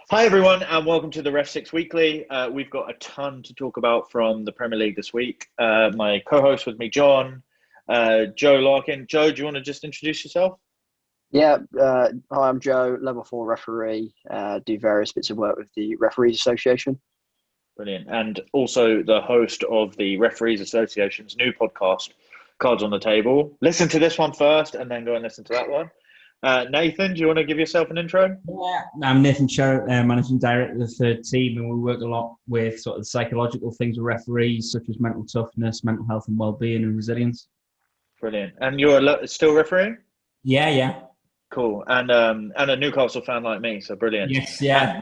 Hi, everyone, and welcome to the REFSIX Weekly. We've got a ton to talk about from the Premier League this week. My co-host with me, John, Joe Larkin. Joe, do you want to just introduce yourself? Yeah, hi, I'm Joe, level 4 referee, do various bits of work with the Referees Association. Brilliant. And also the host of the Referees Association's new podcast, Cards on the Table. Listen to this one first and then go and listen to that one. Nathan, do you want to give yourself an intro? Yeah, I'm Nathan Sherratt, Managing Director of the third team, and we work a lot with sort of the psychological things with referees, such as mental toughness, mental health and well-being and resilience. Brilliant. And you're still refereeing? Yeah. Cool. And a Newcastle fan like me, so brilliant. Yes, yeah.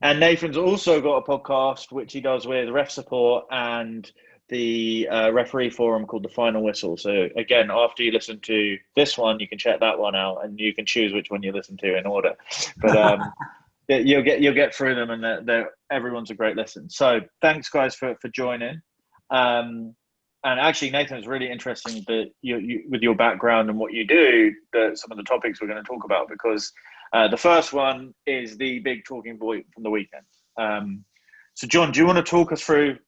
And Nathan's also got a podcast which he does with Ref Support and the referee forum called The Final Whistle. So again, after you listen to this one, you can check that one out and you can choose which one you listen to in order. But you'll get through them, and everyone's a great listen. So thanks, guys, for joining. And actually, Nathan, it's really interesting that you with your background and what you do, that some of the topics we're going to talk about, because the first one is the big talking point from the weekend. So, John, do you want to talk us through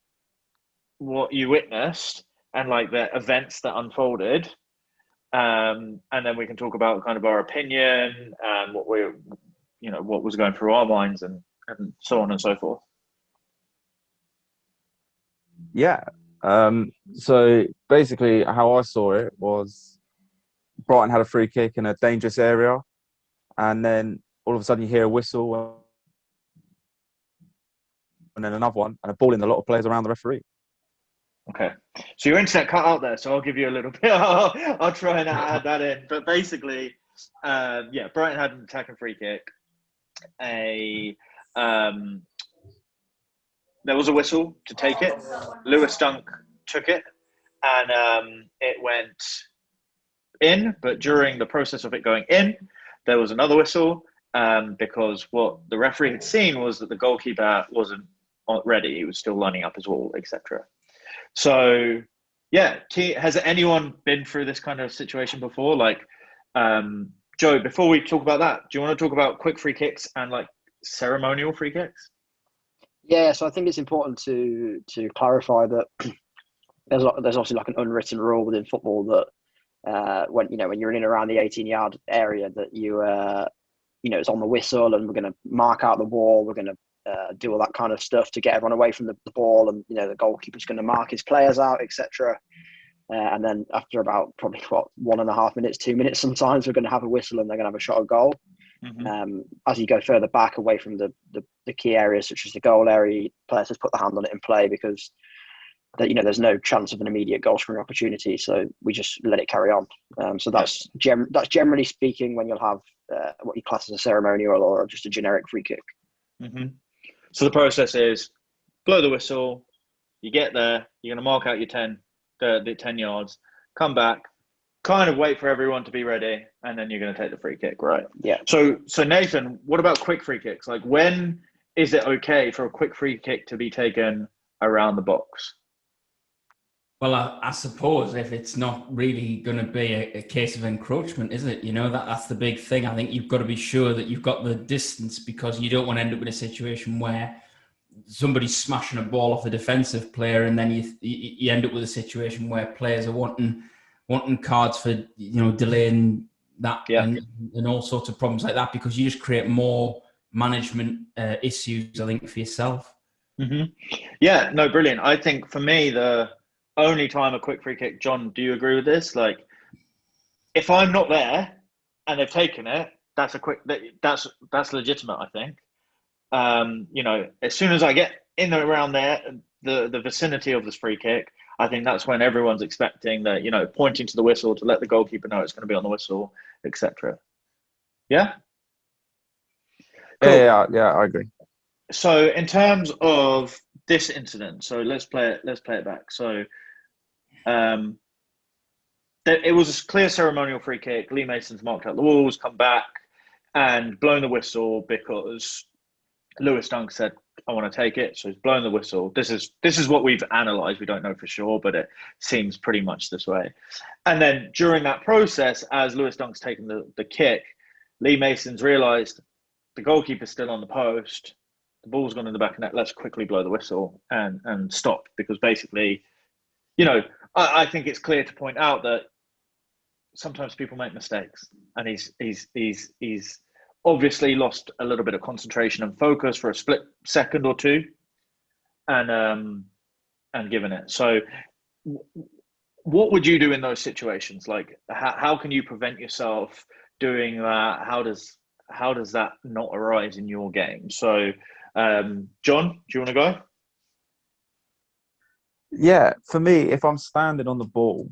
what you witnessed and like the events that unfolded? And then we can talk about kind of our opinion and what what was going through our minds and so on and so forth. Yeah. So basically how I saw it was Brighton had a free kick in a dangerous area, and then all of a sudden you hear a whistle and then another one and a ball in a lot of players around the referee. Okay. So your internet cut out there, so I'll give you a little bit. I'll try and add that in. But basically, Brighton had an attacking free kick. There was a whistle to take it. Lewis Dunk took it, and it went in. But during the process of it going in, there was another whistle because what the referee had seen was that the goalkeeper wasn't ready. He was still lining up his wall, etc. So, yeah, has anyone been through this kind of situation before? Like, Joe, before we talk about that, do you want to talk about quick free kicks and like ceremonial free kicks? Yeah, so I think it's important to clarify that there's obviously like an unwritten rule within football that when you're in and around the 18-yard area that it's on the whistle, and we're going to mark out the wall, we're going to do all that kind of stuff to get everyone away from the ball, and the goalkeeper's going to mark his players out, etc. And then after about probably 1.5 minutes, 2 minutes, sometimes we're going to have a whistle and they're going to have a shot on goal. Mm-hmm. As you go further back away from the key areas such as the goal area, players just put the hand on it and play, because there's no chance of an immediate goal scoring opportunity, so we just let it carry on. So that's generally speaking when you'll have what you class as a ceremonial or just a generic free kick. Mm-hmm. So the process is blow the whistle, you get there, you're going to mark out your 10 yards, come back, kind of wait for everyone to be ready, and then you're going to take the free kick, right? Yeah. So Nathan, what about quick free kicks? Like, when is it okay for a quick free kick to be taken around the box? Well, I suppose if it's not really going to be a case of encroachment, is it? That's the big thing. I think you've got to be sure that you've got the distance, because you don't want to end up in a situation where somebody's smashing a ball off a defensive player, and then you end up with a situation where players are wanting cards for delaying that, and all sorts of problems like that, because you just create more management issues, I think, for yourself. Mm-hmm. Yeah, no, brilliant. I think for me, the only time a quick free kick, John, do you agree with this? Like, if I'm not there and they've taken it, that's legitimate, I think. As soon as I get in and around there, the vicinity of this free kick, I think that's when everyone's expecting that, pointing to the whistle to let the goalkeeper know it's going to be on the whistle, etc. Yeah? Cool. Yeah, I agree. So in terms of this incident, so let's play it back. So it was a clear ceremonial free kick. Lee Mason's marked out the walls, come back and blown the whistle because Lewis Dunk said, I want to take it. So he's blown the whistle. This is what we've analysed. We don't know for sure, but it seems pretty much this way. And then during that process, as Lewis Dunk's taken the kick, Lee Mason's realised, the goalkeeper's still on the post, the ball's gone in the back of the net, let's quickly blow the whistle and stop. Because basically, I think it's clear to point out that sometimes people make mistakes, and he's obviously lost a little bit of concentration and focus for a split second or two, and given it. So what would you do in those situations? Like, how can you prevent yourself doing that? How does that not arise in your game? So, John, do you want to go? Yeah, for me, if I'm standing on the ball,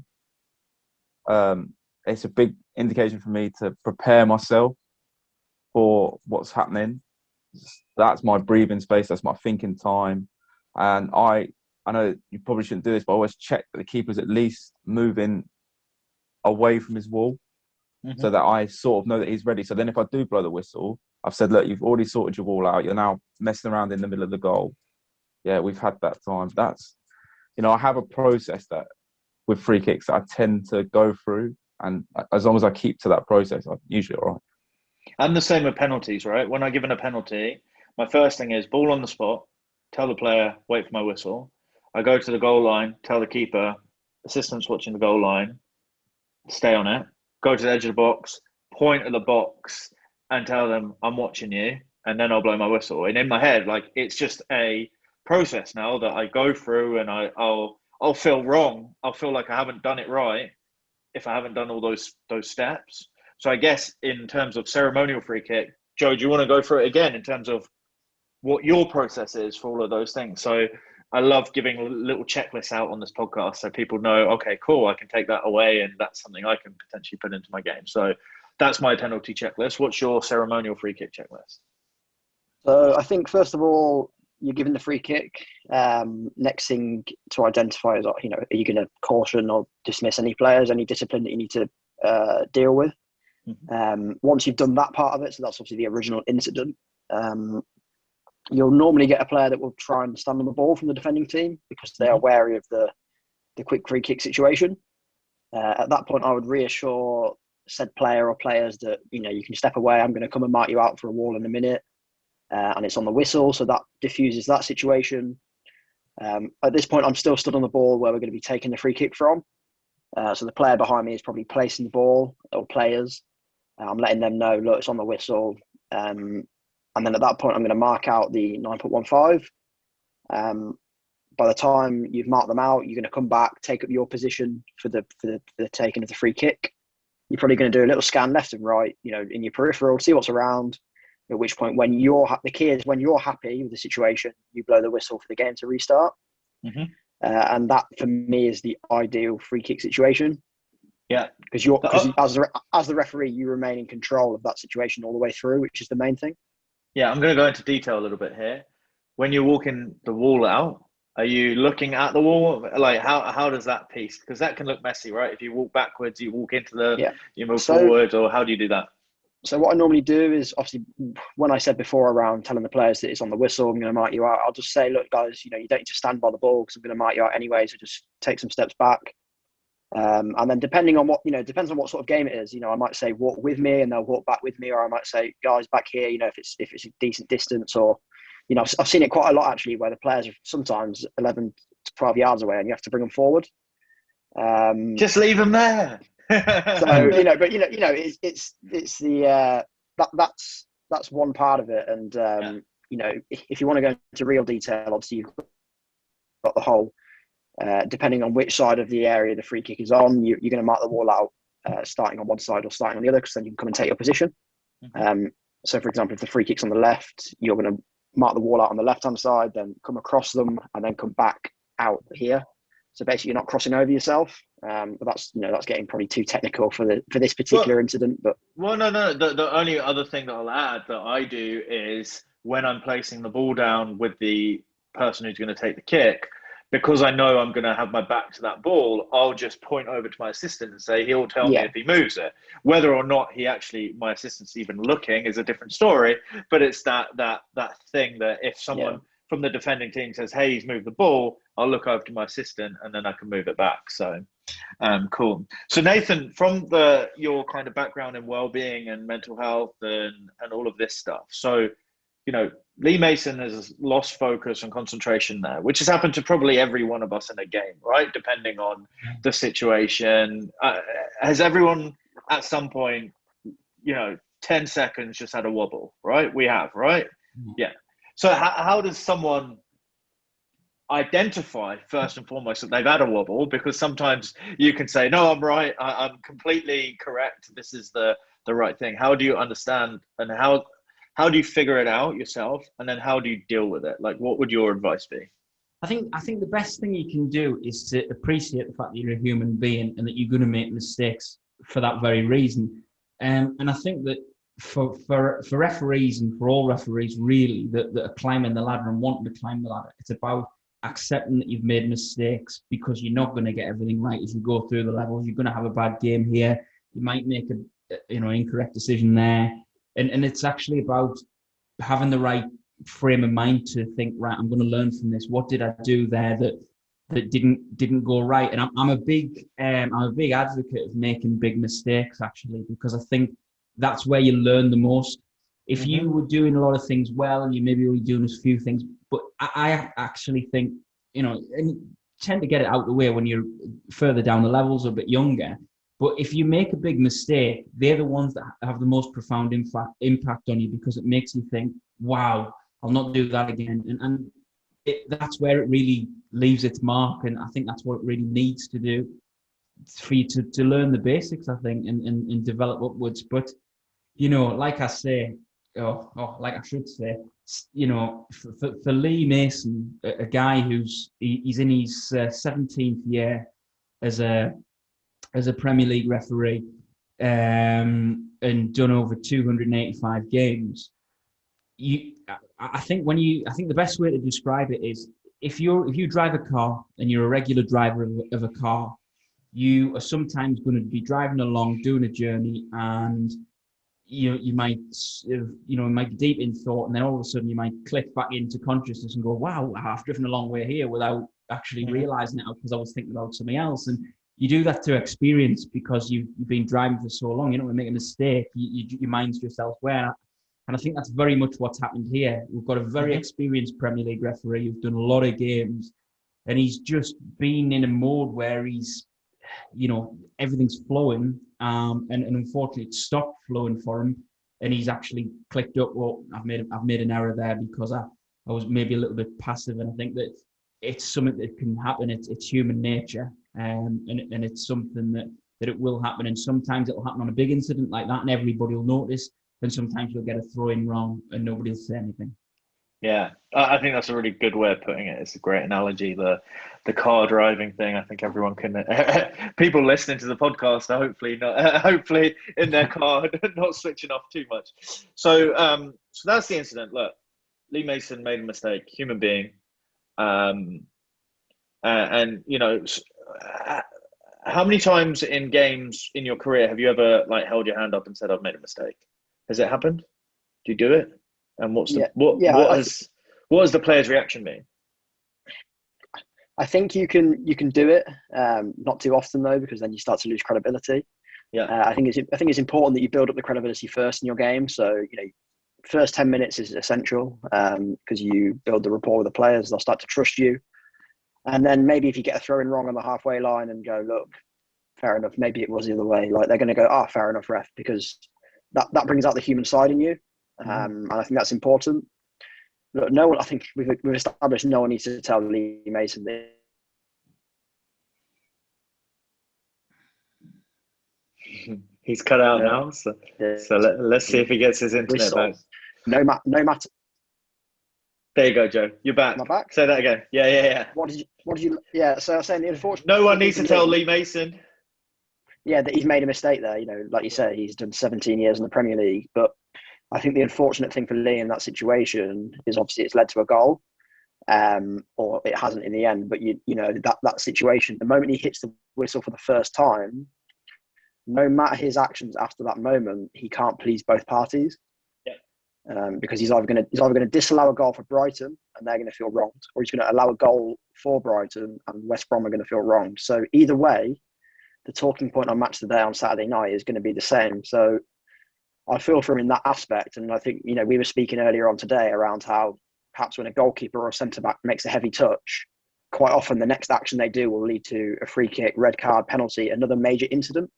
it's a big indication for me to prepare myself for what's happening. That's my breathing space. That's my thinking time. And I know you probably shouldn't do this, but I always check that the keeper's at least moving away from his wall, so that I sort of know that he's ready. So then if I do blow the whistle, I've said, look, you've already sorted your wall out. You're now messing around in the middle of the goal. Yeah, we've had that time. That's, I have a process that with free kicks that I tend to go through. And as long as I keep to that process, I'm usually all right. And the same with penalties, right? When I'm given a penalty, my first thing is ball on the spot, tell the player, wait for my whistle. I go to the goal line, tell the keeper, assistant's watching the goal line, stay on it. Go to the edge of the box, point at the box, and tell them, I'm watching you, and then I'll blow my whistle. And in my head, like, it's just a process now that I go through, and I'll feel wrong. I'll feel like I haven't done it right if I haven't done all those steps. So I guess in terms of ceremonial free kick, Joe, do you want to go through it again in terms of what your process is for all of those things? So I love giving little checklists out on this podcast so people know, okay, cool, I can take that away, and that's something I can potentially put into my game. So that's my penalty checklist. What's your ceremonial free kick checklist? So I think, first of all, you're given the free kick. Next thing to identify is, are you going to caution or dismiss any players, any discipline that you need to deal with? Once you've done that part of it, so that's obviously the original incident, you'll normally get a player that will try and stand on the ball from the defending team because they are wary of the quick free kick situation. At that point, I would reassure said player or players that, you can step away. I'm going to come and mark you out for a wall in a minute. And it's on the whistle, so that diffuses that situation. At this point, I'm still stood on the ball where we're going to be taking the free kick from. So the player behind me is probably placing the ball, or players. I'm letting them know, look, it's on the whistle. And then at that point, I'm going to mark out the 9.15. By the time you've marked them out, you're going to come back, take up your position for the taking of the free kick. You're probably going to do a little scan left and right, in your peripheral, see what's around. At which point, when the key is when you're happy with the situation, you blow the whistle for the game to restart. And that, for me, is the ideal free kick situation. Yeah, because as the referee, you remain in control of that situation all the way through, which is the main thing. Yeah, I'm going to go into detail a little bit here. When you're walking the wall out, are you looking at the wall? Like, how does that piece? Because that can look messy, right? If you walk backwards, you walk into you move forward, or how do you do that? So what I normally do is, obviously, when I said before around telling the players that it's on the whistle, I'm going to mark you out. I'll just say, look, guys, you don't need to stand by the ball because I'm going to mark you out anyway. So just take some steps back. And then depends on what sort of game it is. I might say walk with me, and they'll walk back with me, or I might say, guys, back here. If it's a decent distance, or I've seen it quite a lot actually, where the players are sometimes 11 to 12 yards away, and you have to bring them forward. Just leave them there. So it's the that's one part of it, and if you want to go into real detail, obviously you've got the whole. Depending on which side of the area the free kick is on, you're going to mark the wall out, starting on one side or starting on the other, because then you can come and take your position. So, for example, if the free kick's on the left, you're going to mark the wall out on the left-hand side, then come across them, and then come back out here. So basically, you're not crossing over yourself. But that's getting probably too technical for this particular incident. But no. The only other thing that I'll add that I do is when I'm placing the ball down with the person who's going to take the kick, because I know I'm going to have my back to that ball, I'll just point over to my assistant and say, he'll tell me if he moves it. Whether or not my assistant's even looking is a different story, but it's that thing that if someone from the defending team says, hey, he's moved the ball, I'll look over to my assistant and then I can move it back. So Cool. So Nathan, from your kind of background in well-being and mental health and all of this stuff. So, Lee Mason has lost focus and concentration there, which has happened to probably every one of us in a game, right? Depending on the situation. Has everyone at some point, 10 seconds just had a wobble, right? We have, right? Yeah. So how does someone identify first and foremost that they've had a wobble? Because sometimes you can say, no, I'm right. I'm completely correct. This is the right thing. How do you understand, and how do you figure it out yourself? And then how do you deal with it? Like, what would your advice be? I think the best thing you can do is to appreciate the fact that you're a human being and that you're going to make mistakes for that very reason. And I think that for referees and for all referees really that are climbing the ladder and wanting to climb the ladder, it's about accepting that you've made mistakes, because you're not going to get everything right as you go through the levels. You're going to have a bad game here. You might make an incorrect decision there. And it's actually about having the right frame of mind to think, right, I'm going to learn from this. What did I do there that didn't go right? And I'm a big advocate of making big mistakes, actually, because I think that's where you learn the most. If you were doing a lot of things well and you maybe were doing a few things, but I actually think, and you tend to get it out of the way when you're further down the levels, a bit younger. But if you make a big mistake, they're the ones that have the most profound impact on you, because it makes you think, wow, I'll not do that again. And that's where it really leaves its mark. And I think that's what it really needs to do for you to learn the basics, I think, and develop upwards. But, like I say, like I should say, for Lee Mason, a guy he's in his 17th year as a Premier League referee, and done over 285 games. I think the best way to describe it is, if you drive a car and you're a regular driver of a car, you are sometimes going to be driving along, doing a journey, and you might be deep in thought, and then all of a sudden you might click back into consciousness and go, wow, I've driven a long way here without actually realizing it, because I was thinking about something else. And you do that to experience, because you've been driving for so long. You don't want to make a mistake. Your mind's just elsewhere. And I think that's very much what's happened here. We've got a very experienced Premier League referee who's done a lot of games, and he's just been in a mode where he's, everything's flowing, and unfortunately it stopped flowing for him, and he's actually clicked up, well, I've made an error there because I was maybe a little bit passive. And I think that it's something that can happen. It's human nature, and it's something that it will happen. And sometimes it'll happen on a big incident like that, and everybody will notice. And sometimes you'll get a throw-in wrong, and nobody will say anything. Yeah, I think that's a really good way of putting it. It's a great analogy. The car driving thing. I think everyone can. People listening to the podcast are hopefully in their car, not switching off too much. So that's the incident. Look, Lee Mason made a mistake. Human being. And how many times in games in your career have you ever held your hand up and said, I've made a mistake? Has it happened? Do you do it? And what has the player's reaction been? I think you can do it, not too often though, because then you start to lose credibility. Yeah, I think it's important that you build up the credibility first in your game. So first 10 minutes is essential, because you build the rapport with the players. They'll start to trust you, and then maybe if you get a throw in wrong on the halfway line and go, look, fair enough, maybe it was the other way. They're going to go, fair enough, ref, because that brings out the human side in you, and I think that's important. Look, no one. I think we've established no one needs to tell Lee Mason this. He's cut out now, so let's see if he gets his internet back. No matter. There you go, Joe. You're back. Am I back? Say that again. Yeah. What did you? Yeah. So I was saying the unfortunate. No one needs to tell Lee Mason. Yeah, that he's made a mistake there. Like you say, he's done 17 years in the Premier League, but I think the unfortunate thing for Lee in that situation is obviously it's led to a goal, or it hasn't in the end. But that situation, the moment he hits the whistle for the first time, no matter his actions after that moment, he can't please both parties. Yeah. Because he's either going to disallow a goal for Brighton and they're going to feel wronged, or he's going to allow a goal for Brighton and West Brom are going to feel wronged. So either way, the talking point on Match of the Day on Saturday night is going to be the same. So I feel for him in that aspect. And I think, we were speaking earlier on today around how perhaps when a goalkeeper or a centre-back makes a heavy touch, quite often the next action they do will lead to a free kick, red card, penalty, another major incident,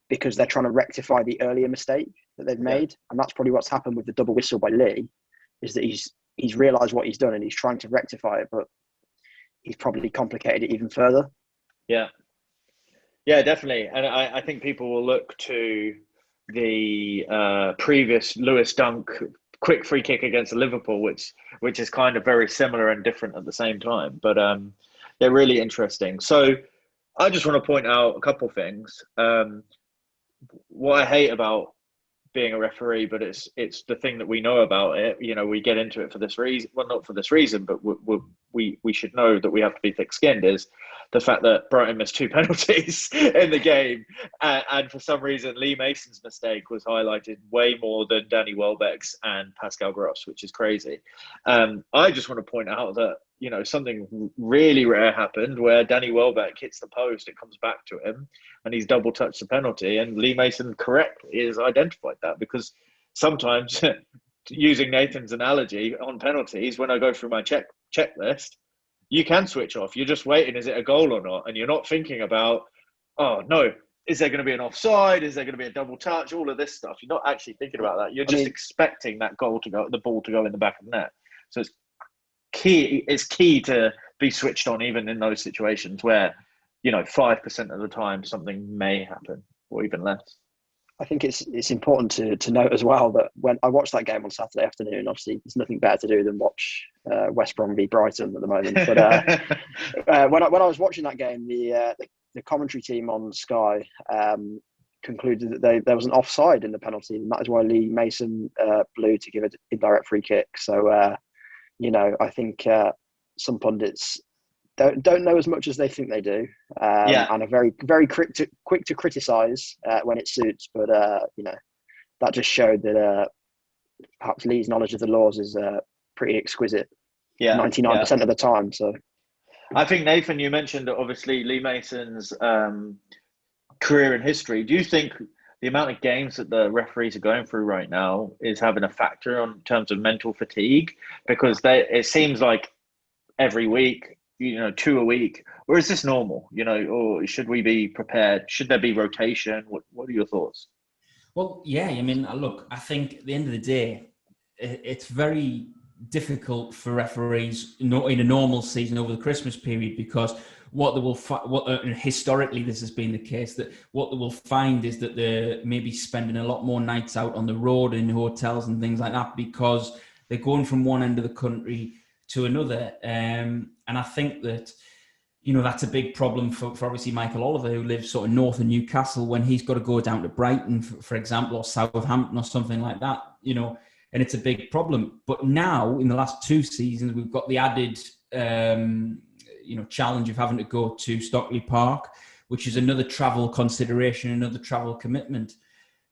because they're trying to rectify the earlier mistake that they've made. And that's probably what's happened with the double whistle by Lee, is that he's realised what he's done and he's trying to rectify it, but he's probably complicated it even further. Yeah, definitely. And I think people will look to the previous Lewis Dunk quick free kick against Liverpool, which is kind of very similar and different at the same time. But they're really interesting. So I just want to point out a couple of things. What I hate about being a referee, but it's the thing that we know about it. We get into it for this reason. Well, not for this reason, but we should know that we have to be thick-skinned. Is the fact that Brighton missed 2 penalties in the game, and for some reason Lee Mason's mistake was highlighted way more than Danny Welbeck's and Pascal Gross, which is crazy. I just want to point out that something really rare happened where Danny Welbeck hits the post, it comes back to him, and he's double touched the penalty. And Lee Mason correctly has identified that, sometimes, using Nathan's analogy on penalties, when I go through my checklist, you can switch off. You're just waiting, is it a goal or not? And you're not thinking about, oh no, is there going to be an offside? Is there going to be a double touch? All of this stuff. You're not actually thinking about that. You're just expecting the ball to go in the back of the net. So it's key to be switched on even in those situations where 5% of the time something may happen, or even less. I think it's important to note as well that when I watched that game on Saturday afternoon, obviously there's nothing better to do than watch West Brom v Brighton at the moment. But when I was watching that game, the commentary team on Sky concluded that there was an offside in the penalty, and that is why Lee Mason blew to give an indirect free kick. So I think some pundits don't know as much as they think they do, and are very, very quick to criticise when it suits. But that just showed that perhaps Lee's knowledge of the laws is pretty exquisite. 99% of the time. So I think, Nathan, you mentioned that obviously Lee Mason's career and history. Do you think the amount of games that the referees are going through right now is having a factor in terms of mental fatigue? Because it seems like every week, 2 a week, or is this normal? Or should we be prepared? Should there be rotation? What are your thoughts? Well, yeah, look, I think at the end of the day, it's very difficult for referees in a normal season over the Christmas period, because what they will historically this has been the case, that what they will find is that they're maybe spending a lot more nights out on the road in hotels and things like that, because they're going from one end of the country to another. And I think that, that's a big problem for obviously Michael Oliver, who lives sort of north of Newcastle, when he's got to go down to Brighton, for example, or Southampton or something like that, and it's a big problem. But now, in the last 2 seasons, we've got the added, challenge of having to go to Stockley Park, which is another travel consideration, another travel commitment.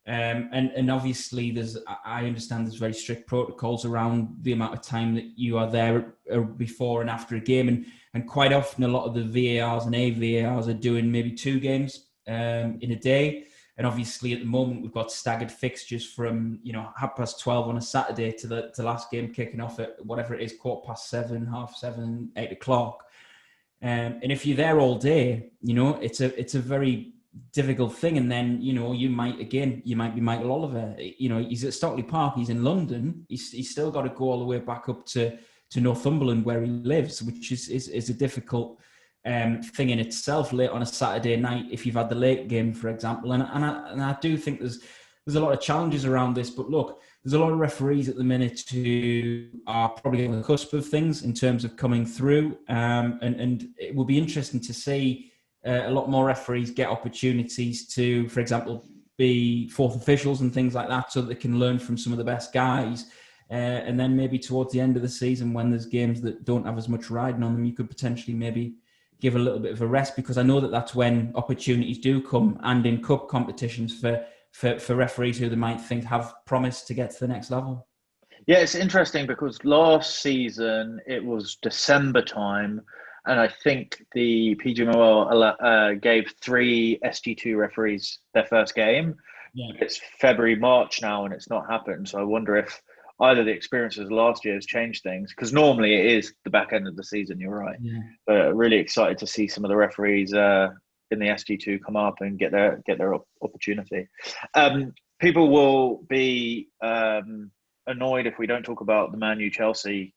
And obviously I understand there's very strict protocols around the amount of time that you are there before and after a game. And quite often a lot of the VARs and AVARs are doing maybe 2 games in a day. And obviously at the moment we've got staggered fixtures from, 12:30 on a Saturday to the last game kicking off at whatever it is, 7:15, 7:30, 8 o'clock. And if you're there all day, it's a very difficult thing. And then you might be Michael Oliver, he's at Stockley Park, he's in London, he's still got to go all the way back up to Northumberland where he lives, which is a difficult thing in itself, late on a Saturday night if you've had the late game, for example. And I do think there's a lot of challenges around this. But look, there's a lot of referees at the minute who are probably on the cusp of things in terms of coming through, and it will be interesting to see a lot more referees get opportunities to, for example, be fourth officials and things like that, so that they can learn from some of the best guys. And then maybe towards the end of the season, when there's games that don't have as much riding on them, you could potentially maybe give a little bit of a rest, because I know that that's when opportunities do come, and in cup competitions for referees who they might think have promised to get to the next level. Yeah, it's interesting because last season it was December time, and I think the PGMOL gave 3 SG2 referees their first game. Yeah. It's February, March now, and it's not happened. So I wonder if either the experiences last year has changed things, because normally it is the back end of the season. You're right, but really excited to see some of the referees in the SG2 come up and get their opportunity. People will be annoyed if we don't talk about the Man U Chelsea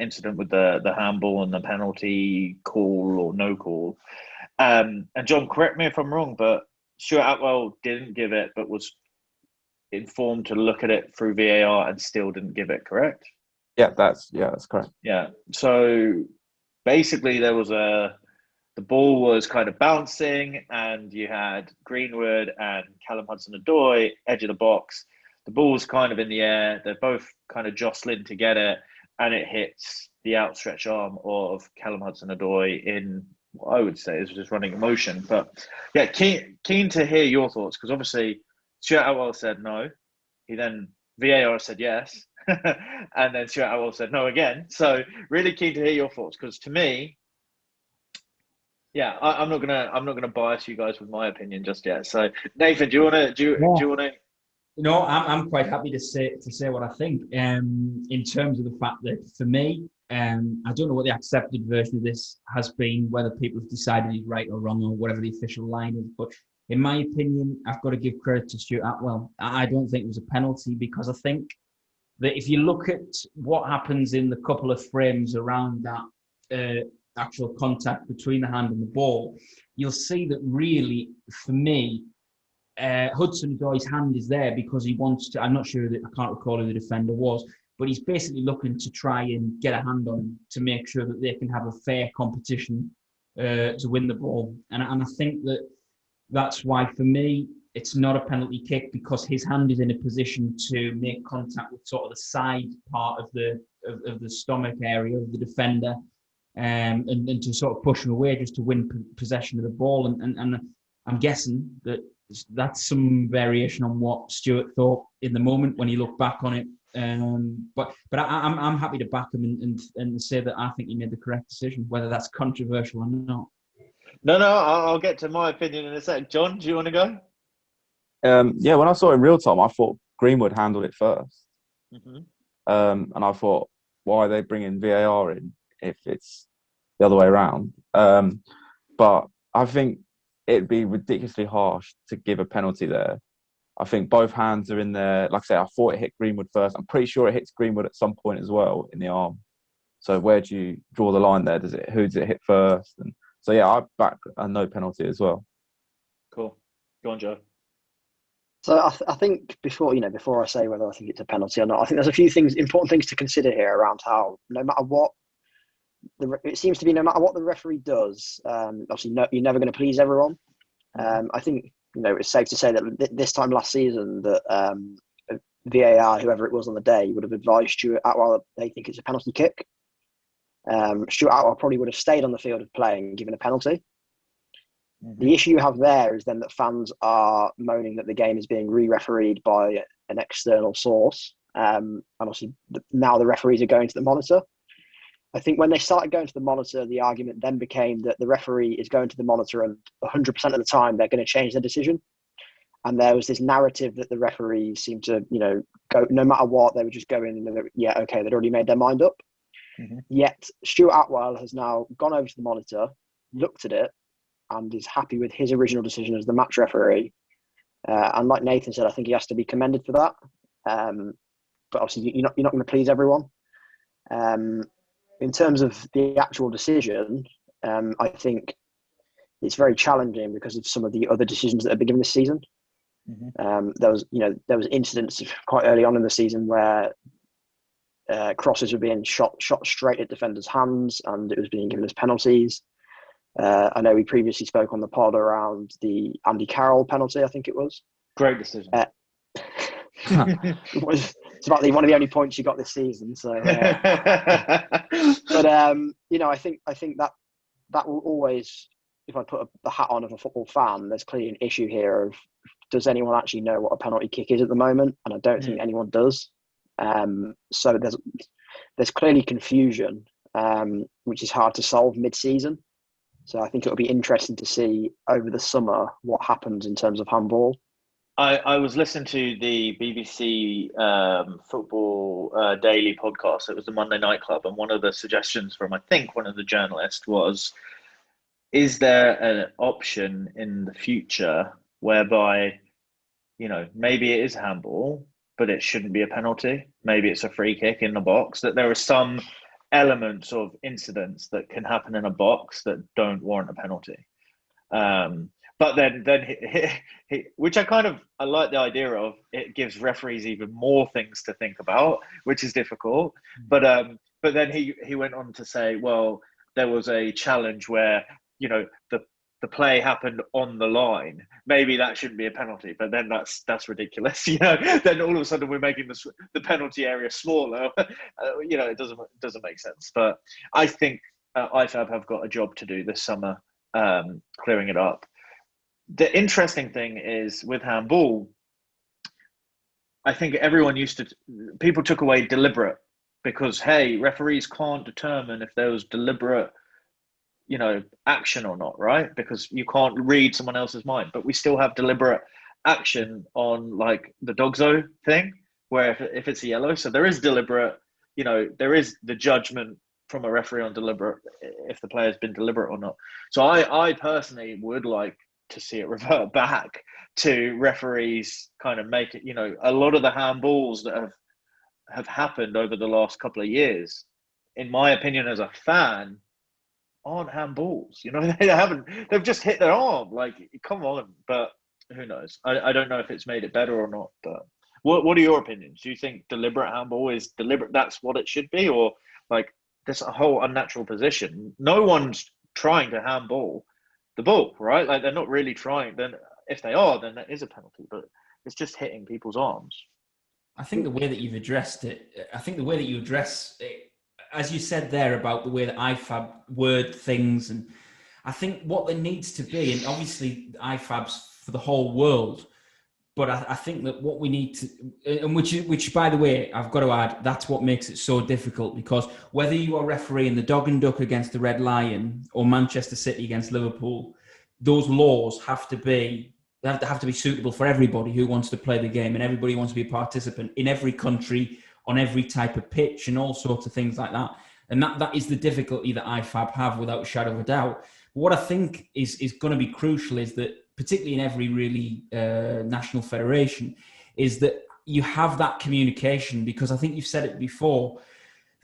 incident with the handball and the penalty call or no call. And John, correct me if I'm wrong, but Stuart Atwell didn't give it, but was informed to look at it through VAR and still didn't give it, correct? Yeah, that's correct. Yeah. So basically there was the ball was kind of bouncing and you had Greenwood and Callum Hudson-Odoi, edge of the box. The ball was kind of in the air. They're both kind of jostling to get it, and it hits the outstretched arm of Callum Hudson-Odoi in what I would say is just running in motion. But yeah, keen to hear your thoughts, because obviously Stuart Atwell said no. He then VAR said yes, and then Stuart Atwell said no again. So really keen to hear your thoughts, because to me, yeah, I'm not gonna bias you guys with my opinion just yet. So Nathan, do you wanna? No, I'm quite happy to say what I think. In terms of the fact that for me, I don't know what the accepted version of this has been, whether people have decided he's right or wrong or whatever the official line is. But in my opinion, I've got to give credit to Stuart Atwell. I don't think it was a penalty, because I think that if you look at what happens in the couple of frames around that actual contact between the hand and the ball, you'll see that really, for me, Hudson-Odoi's hand is there because he wants to. I'm not sure that I can't recall who the defender was, but he's basically looking to try and get a hand on him to make sure that they can have a fair competition to win the ball. And I think that's why, for me, it's not a penalty kick, because his hand is in a position to make contact with sort of the side part of the stomach area of the defender, and to sort of push him away just to win possession of the ball. And I'm guessing that that's some variation on what Stuart thought in the moment when he looked back on it. But I'm happy to back him and say that I think he made the correct decision, whether that's controversial or not. No, I'll get to my opinion in a sec. John, do you want to go? Yeah, when I saw it in real time, I thought Greenwood handled it first. Mm-hmm. And I thought, why are they bringing VAR in if it's the other way around? But I think it'd be ridiculously harsh to give a penalty there. I think both hands are in there. Like I say, I thought it hit Greenwood first. I'm pretty sure it hits Greenwood at some point as well in the arm. So where do you draw the line there? Who does it hit first? And so yeah, I back a no penalty as well. Cool. Go on, Joe. So I think before I say whether I think it's a penalty or not, I think there's a few important things to consider here around how, no matter what, it seems to be no matter what the referee does, obviously you're never going to please everyone. I think it's safe to say that this time last season that VAR, whoever it was on the day, would have advised Stuart Atwell that they think it's a penalty kick. Stuart Atwell probably would have stayed on the field of play and given a penalty. Mm-hmm. The issue you have there is then that fans are moaning that the game is being re-refereed by an external source. And obviously now the referees are going to the monitor. I think when they started going to the monitor, the argument then became that the referee is going to the monitor and 100% of the time they're going to change their decision. And there was this narrative that the referees seemed to, go no matter what, they were just going, yeah, okay, they'd already made their mind up. Mm-hmm. Yet Stuart Atwell has now gone over to the monitor, looked at it, and is happy with his original decision as the match referee. And like Nathan said, I think he has to be commended for that. But obviously, you're not going to please everyone. In terms of the actual decision, I think it's very challenging because of some of the other decisions that have been given this season. Mm-hmm. There was incidents quite early on in the season where crosses were being shot straight at defenders' hands, and it was being given as penalties. I know we previously spoke on the pod around the Andy Carroll penalty, I think it was. Great decision. It's about one of the only points you got this season. So, but I think that will always, if I put the hat on of a football fan, there's clearly an issue here of, does anyone actually know what a penalty kick is at the moment? And I don't think anyone does. So there's clearly confusion. which is hard to solve mid-season. So I think it'll be interesting to see over the summer what happens in terms of handball. I was listening to the BBC Football Daily podcast. It was the Monday Night Club, and one of the suggestions from, I think, one of the journalists was, is there an option in the future whereby, maybe it is handball, but it shouldn't be a penalty? Maybe it's a free kick in the box, that there are some elements of incidents that can happen in a box that don't warrant a penalty. But then which I like the idea of. It gives referees even more things to think about, which is difficult. But then he went on to say, well, there was a challenge where the play happened on the line. Maybe that shouldn't be a penalty, but then that's ridiculous. Then all of a sudden we're making the penalty area smaller. It doesn't make sense. But I think IFAB have got a job to do this summer, clearing it up. The interesting thing is with handball, I think people took away deliberate, because, hey, referees can't determine if there was deliberate, action or not, right? Because you can't read someone else's mind. But we still have deliberate action on, like, the Dogzo thing, where if it's a yellow, so there is deliberate, there is the judgment from a referee on deliberate, if the player's been deliberate or not. So I personally would like to see it revert back to referees kind of make it, a lot of the handballs that have happened over the last couple of years, in my opinion as a fan, aren't handballs. They've just hit their arm. Like, come on. But who knows? I don't know if it's made it better or not. But what are your opinions? Do you think deliberate handball is deliberate? That's what it should be? Or, like, there's a whole unnatural position. No one's trying to handball the ball, right? Like, they're not really trying. Then if they are, then that is a penalty. But it's just hitting people's arms. I think the way that you've addressed it, as you said there about the way that IFAB word things, and I think what there needs to be, and obviously IFAB's for the whole world, but I think that what we need to, and which by the way, I've got to add, that's what makes it so difficult, because whether you are refereeing the Dog and Duck against the Red Lion or Manchester City against Liverpool, those laws have to be suitable for everybody who wants to play the game, and everybody who wants to be a participant in every country, on every type of pitch, and all sorts of things like that. And that is the difficulty that IFAB have, without a shadow of a doubt. What I think is going to be crucial is that, particularly in every really national federation, is that you have that communication, because I think you've said it before.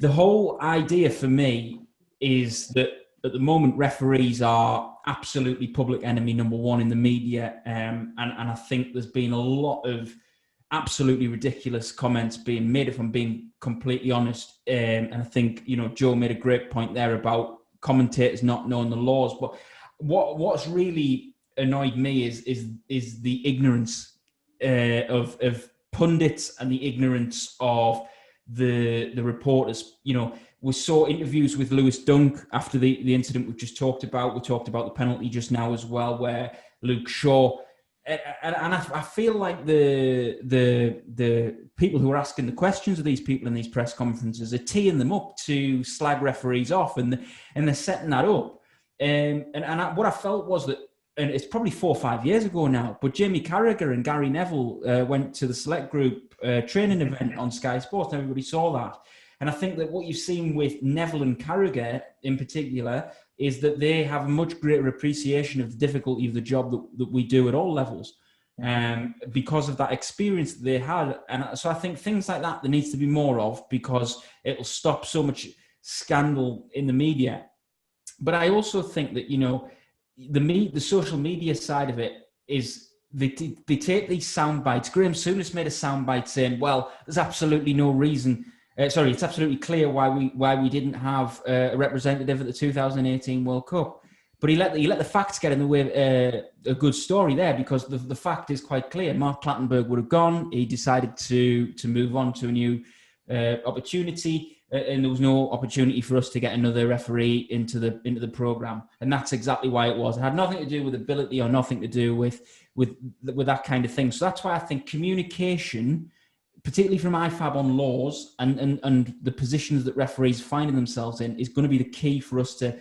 The whole idea for me is that at the moment referees are absolutely public enemy number one in the media, and I think there's been a lot of absolutely ridiculous comments being made, if I'm being completely honest. And I think, Joe made a great point there about commentators not knowing the laws. But what's really annoyed me is the ignorance of pundits, and the ignorance of the reporters. We saw interviews with Lewis Dunk after the incident we've just talked about. We talked about the penalty just now as well, where Luke Shaw. And I feel like the people who are asking the questions of these people in these press conferences are teeing them up to slag referees off, and they're setting that up. What I felt was that, and it's probably 4 or 5 years ago now, but Jamie Carragher and Gary Neville went to the Select Group training event on Sky Sports, and everybody saw that. And I think that what you've seen with Neville and Carragher in particular is that they have a much greater appreciation of the difficulty of the job that we do at all levels, because of that experience that they had. And so I think things like that there needs to be more of, because it'll stop so much scandal in the media. But I also think that, the social media side of it is they take these sound bites. Graham Souness made a sound bite saying, well, there's absolutely no reason. It's absolutely clear why we didn't have a representative at the 2018 World Cup. But he let the facts get in the way a good story there, because the fact is quite clear. Mark Clattenburg would have gone. He decided to move on to a new opportunity, and there was no opportunity for us to get another referee into the programme. And that's exactly why it was. It had nothing to do with ability or nothing to do with that kind of thing. So that's why I think communication particularly from IFAB on laws and the positions that referees finding themselves in, is going to be the key for us to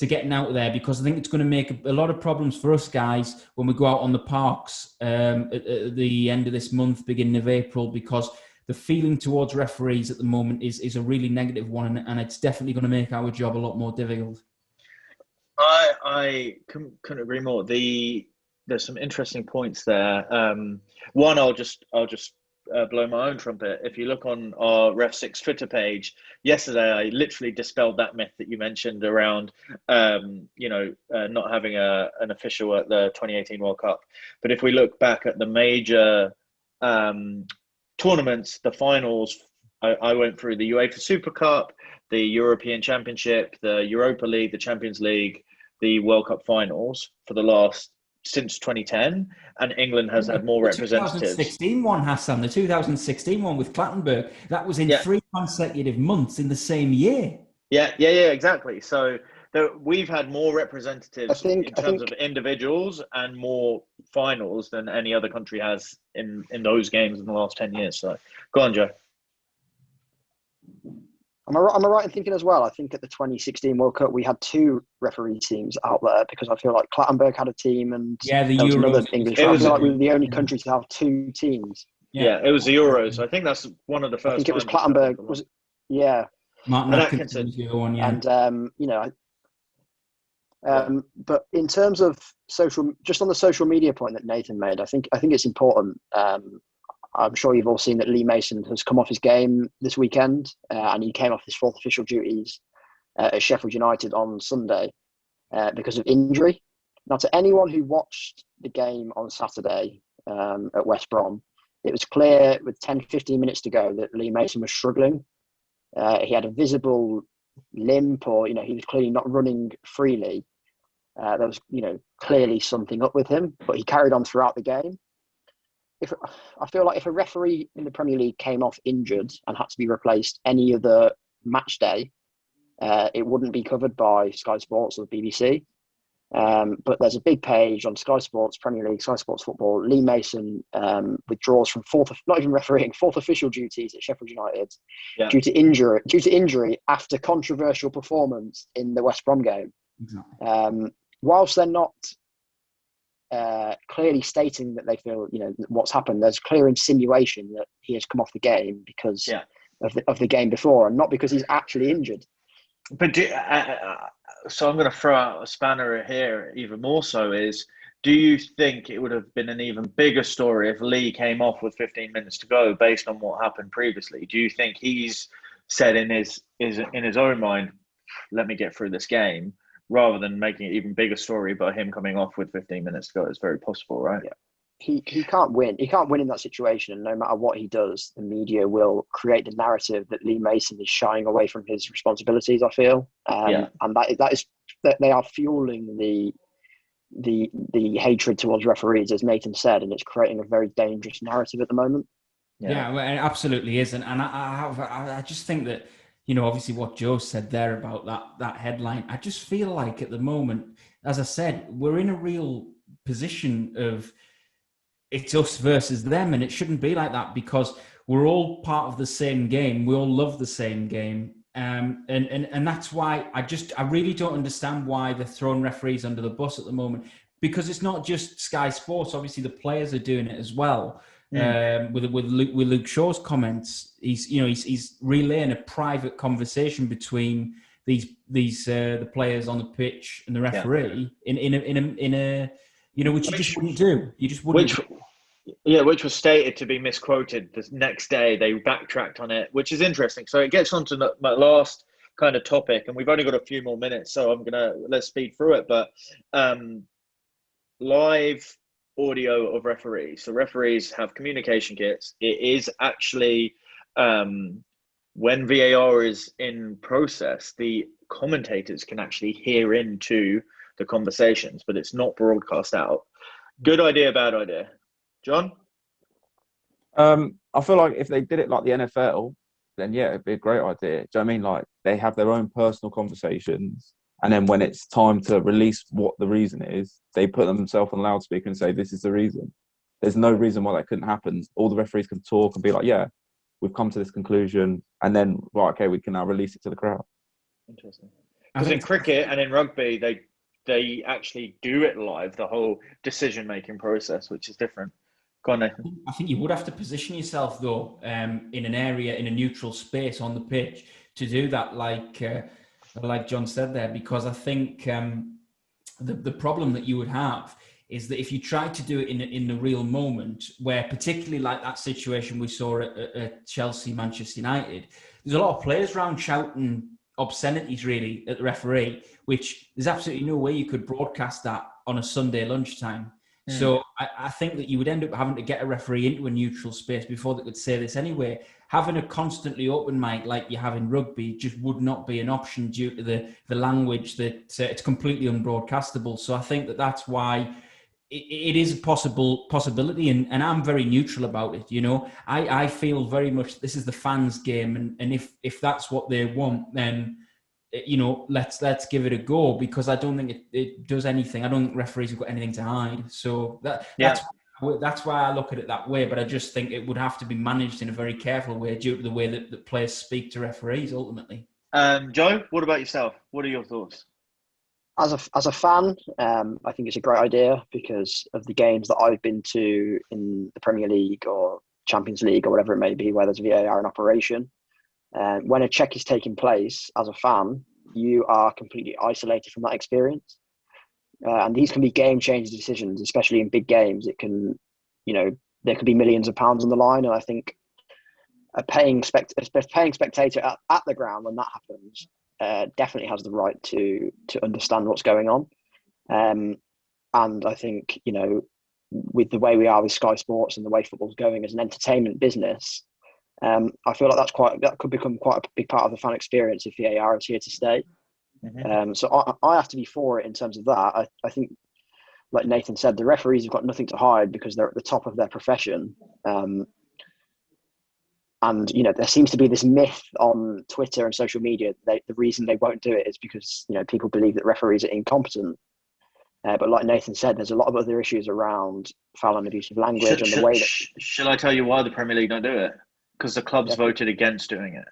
getting out there, because I think it's going to make a lot of problems for us guys when we go out on the parks at the end of this month, beginning of April, because the feeling towards referees at the moment is a really negative one, and it's definitely going to make our job a lot more difficult. I couldn't agree more. There's some interesting points there. One, I'll just blow my own trumpet. If you look on our REFSIX Twitter page, yesterday I literally dispelled that myth that you mentioned around, not having an official at the 2018 World Cup. But if we look back at the major tournaments, the finals, I went through the UEFA Super Cup, the European Championship, the Europa League, the Champions League, the World Cup finals for the last since 2010, and England has had more representatives. The 2016 one, Hassan, the 2016 one with Clattenburg, that was in 3 consecutive months in the same year. Yeah, exactly. So we've had more representatives in terms of individuals and more finals than any other country has in those games in the last 10 years. So go on, Joe. Am I right in thinking as well? I think at the 2016 World Cup we had 2 referee teams out there, because I feel like Clattenburg had a team and the there was Euros. another English. I feel like we were the only country to have 2 teams. Yeah, it was the Euros. I think that's one of the first. I think it was Clattenburg. Martin Atkinson was the other one. Yeah. And but in terms of just on the social media point that Nathan made, I think it's important. I'm sure you've all seen that Lee Mason has come off his game this weekend, and he came off his 4th official duties at Sheffield United on Sunday because of injury. Now, to anyone who watched the game on Saturday at West Brom, it was clear with 10, 15 minutes to go that Lee Mason was struggling. He had a visible limp, or he was clearly not running freely. There was clearly something up with him, but he carried on throughout the game. I feel like if a referee in the Premier League came off injured and had to be replaced any other match day, it wouldn't be covered by Sky Sports or the BBC. But there's a big page on Sky Sports, Premier League, Sky Sports Football. Lee Mason withdraws from not even refereeing, 4th official duties at Sheffield United due to injury after controversial performance in the West Brom game. Exactly. Whilst they're not clearly stating that they feel, what's happened, there's clear insinuation that he has come off the game because of the game before, and not because he's actually injured. But so I'm going to throw out a spanner here even more so is, do you think it would have been an even bigger story if Lee came off with 15 minutes to go based on what happened previously? Do you think he's said in his own mind, let me get through this game, rather than making it even bigger story by him coming off with 15 minutes to go? It's very possible, right? Yeah. He can't win. He can't win in that situation, and no matter what he does, the media will create the narrative that Lee Mason is shying away from his responsibilities, I feel. And that they are fueling the hatred towards referees, as Nathan said, and it's creating a very dangerous narrative at the moment. Yeah, well, it absolutely is. And I just think that, obviously what Joe said there about that headline, I just feel like at the moment, as I said, we're in a real position of it's us versus them, and it shouldn't be like that, because we're all part of the same game. We all love the same game. And that's why I really don't understand why they're throwing referees under the bus at the moment, because it's not just Sky Sports. Obviously the players are doing it as well. With Luke Shaw's comments, he's relaying a private conversation between the players on the pitch and the referee in a which you just wouldn't do. You just wouldn't. Which was stated to be misquoted the next day. They backtracked on it, which is interesting. So it gets on to my last kind of topic, and we've only got a few more minutes, so let's speed through it. But live audio of referees. So referees have communication kits. It is actually when VAR is in process, the commentators can actually hear into the conversations, but it's not broadcast out. Good idea, bad idea? John? I feel like if they did it like the NFL, then it'd be a great idea. Do you know what I mean? Like, they have their own personal conversations, and then when it's time to release what the reason is, they put themselves on loudspeaker and say, this is the reason. there's no reason why that couldn't happen. All the referees can talk and be like, yeah, we've come to this conclusion, and then, right, okay, we can now release it to the crowd. Interesting. Because in cricket and in rugby, they actually do it live, the whole decision-making process, which is different. Go on, Nathan. I think you would have to position yourself, though, in an area, in a neutral space on the pitch to do that, like John said there, because I think the problem that you would have is that if you try to do it in the real moment, where particularly like that situation we saw at Chelsea, Manchester United, there's a lot of players around shouting obscenities really at the referee, which there's absolutely no way you could broadcast that on a Sunday lunchtime. So I think that you would end up having to get a referee into a neutral space before they could say this anyway. Having a constantly open mic like you have in rugby just would not be an option due to the language that it's completely unbroadcastable. So I think that that's why it is a possibility, and I'm very neutral about it. You know, I feel very much this is the fans' game, and if that's what they want, then you know, let's give it a go, because I don't think it does anything. I don't think referees have got anything to hide. So that's why I look at it that way. But I just think it would have to be managed in a very careful way due to the way that the players speak to referees ultimately. Joe, what about yourself? What are your thoughts? As a fan, I think it's a great idea because of the games that I've been to in the Premier League or Champions League or whatever it may be, where there's VAR in operation. When a check is taking place, as a fan, you are completely isolated from that experience. And these can be game-changing decisions, especially in big games. It can, you know, there could be millions of pounds on the line. And I think a paying spectator at the ground when that happens definitely has the right to understand what's going on. And I think, you know, with the way we are with Sky Sports and the way football's going as an entertainment business, I feel like that could become quite a big part of the fan experience if VAR is here to stay. Mm-hmm. So I have to be for it in terms of that. I think, like Nathan said, the referees have got nothing to hide because they're at the top of their profession. And, you know, there seems to be this myth on Twitter and social media that the reason they won't do it is because, you know, people believe that referees are incompetent. But like Nathan said, there's a lot of other issues around foul and abusive language and the way that... Shall I tell you why the Premier League don't do it? Because the clubs voted against doing it.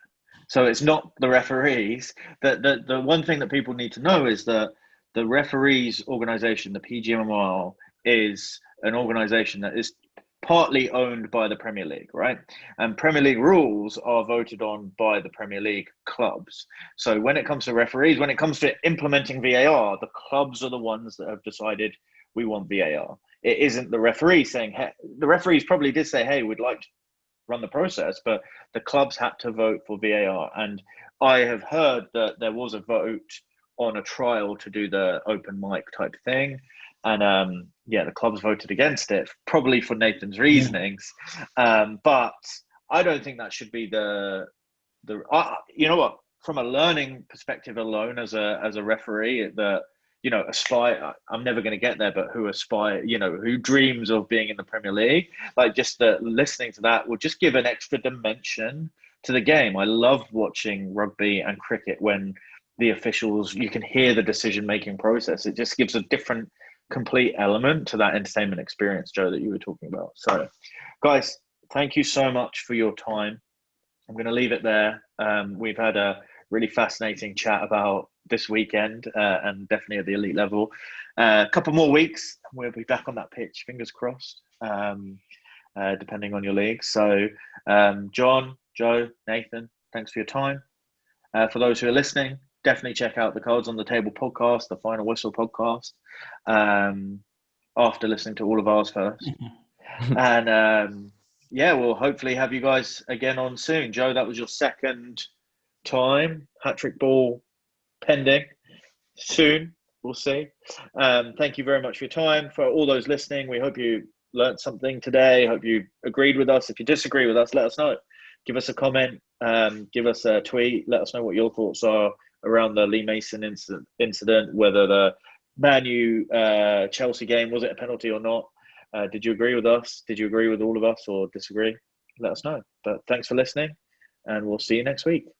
So it's not the referees. The one thing that people need to know is that the referees organisation, the PGMOL, is an organisation that is partly owned by the Premier League, right? And Premier League rules are voted on by the Premier League clubs. So when it comes to referees, when it comes to implementing VAR, the clubs are the ones that have decided we want VAR. It isn't the referees saying, hey, the referees probably did say, hey, we'd like to run the process, but the clubs had to vote for VAR. And I have heard that there was a vote on a trial to do the open mic type thing. And the clubs voted against it, probably for Nathan's reasonings. But I don't think that should be the you know what, from a learning perspective alone as a referee, that, you know, I'm never going to get there, but who dreams of being in the Premier League, like just listening to that will just give an extra dimension to the game. I love watching rugby and cricket when the officials, you can hear the decision-making process. It just gives a different complete element to that entertainment experience, Joe, that you were talking about. So guys, thank you so much for your time. I'm going to leave it there. We've had a really fascinating chat about this weekend and definitely at the elite level. A couple more weeks, we'll be back on that pitch, fingers crossed, depending on your league. So John, Joe, Nathan, thanks for your time. For those who are listening, definitely check out the Cards on the Table podcast, the Final Whistle podcast, after listening to all of ours first. And we'll hopefully have you guys again on soon. Joe, that was your second time. Hat-trick ball pending soon. We'll see. Thank you very much for your time. For all those listening, we hope you learned something today. Hope you agreed with us. If you disagree with us, let us know. Give us a comment. Give us a tweet. Let us know what your thoughts are around the Lee Mason incident, whether the Man U Chelsea game, was it a penalty or not? Did you agree with us? Did you agree with all of us or disagree? Let us know. But thanks for listening, and we'll see you next week.